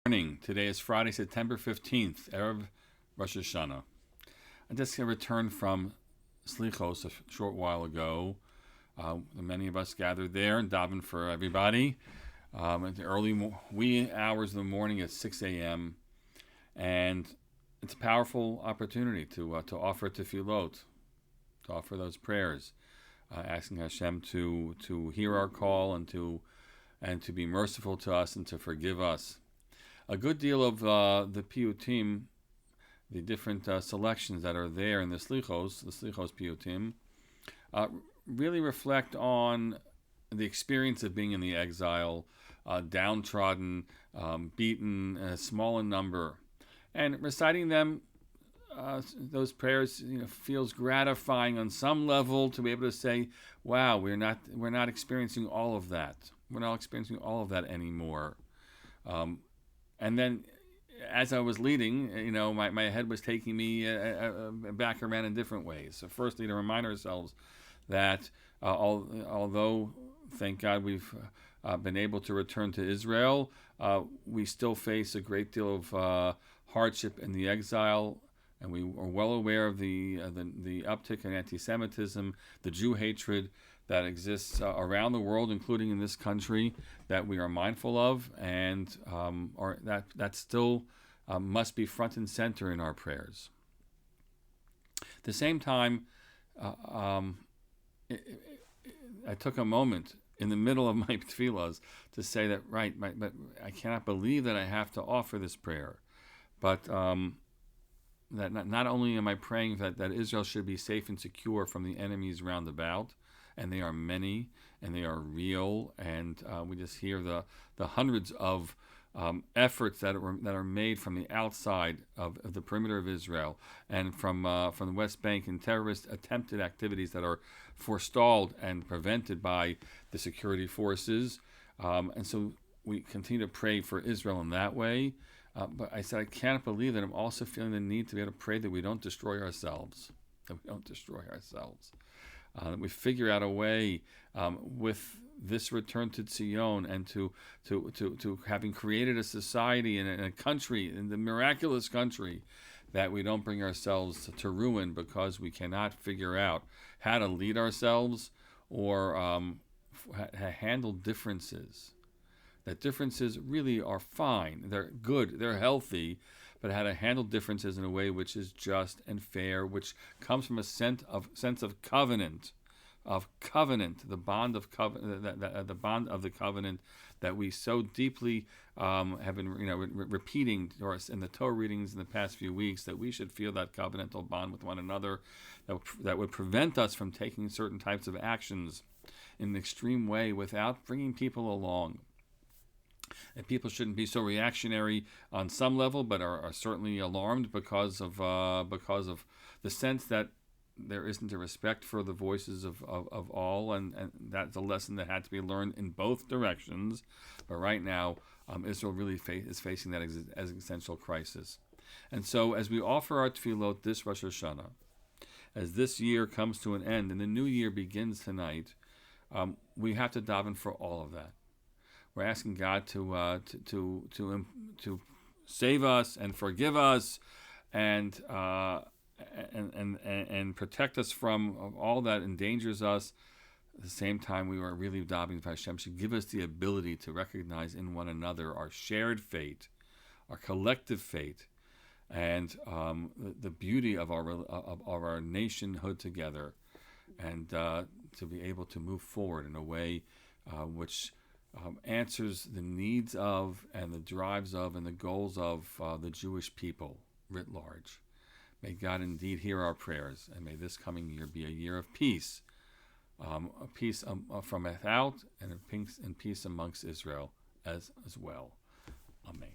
Morning. Today is Friday, September 15th, Erev Rosh Hashanah. I just returned from Slichos a short while ago. Many of us gathered there and davened for everybody at the early wee hours of the morning at 6 a.m. And it's a powerful opportunity to offer tefillot, to offer those prayers, asking Hashem to hear our call and to be merciful to us and to forgive us. A good deal of the piyutim, the different selections that are there in the Slichos piyutim, really reflect on the experience of being in the exile, downtrodden, beaten, small in number. And reciting them, those prayers, feels gratifying on some level to be able to say, wow, we're not experiencing all of that. We're not experiencing all of that anymore. And then, as I was leading, my head was taking me back around in different ways. So, firstly, to remind ourselves that although, thank God, we've been able to return to Israel, we still face a great deal of hardship in the exile, and we are well aware of the uptick in anti-Semitism, the Jew hatred that exists around the world, including in this country, that we are mindful of, and that still must be front and center in our prayers. At the same time, I took a moment in the middle of my tefillas to say that, but I cannot believe that I have to offer this prayer, but that not only am I praying that Israel should be safe and secure from the enemies round about, and they are many, and they are real, and we just hear the hundreds of efforts that are made from the outside of the perimeter of Israel and from the West Bank, and terrorist attempted activities that are forestalled and prevented by the security forces. And so we continue to pray for Israel in that way. But I said I can't believe that I'm also feeling the need to be able to pray that we don't destroy ourselves. That we figure out a way with this return to Zion and to having created a society and a country, in the miraculous country, that we don't bring ourselves to ruin because we cannot figure out how to lead ourselves or handle differences. That differences really are fine, they're good, they're healthy, but how to handle differences in a way which is just and fair, which comes from a sense of covenant, the bond of the bond of the covenant that we so deeply have been repeating to us in the Torah readings in the past few weeks, that we should feel that covenantal bond with one another that would prevent us from taking certain types of actions in an extreme way without bringing people along. And people shouldn't be so reactionary on some level, but are certainly alarmed because of the sense that there isn't a respect for the voices of all, and that's a lesson that had to be learned in both directions. But right now, Israel really is facing that existential crisis. And so, as we offer our tefillot this Rosh Hashanah, as this year comes to an end and the new year begins tonight, we have to daven for all of that. We're asking God to save us and forgive us and protect us from all that endangers us. At the same time, we are really davening that Hashem should give us the ability to recognize in one another our shared fate, our collective fate, and the beauty of our nationhood together, and to be able to move forward in a way which answers the needs of and the drives of and the goals of the Jewish people writ large. May God indeed hear our prayers, and may this coming year be a year of peace, a peace from without, and peace amongst Israel as well. Amen.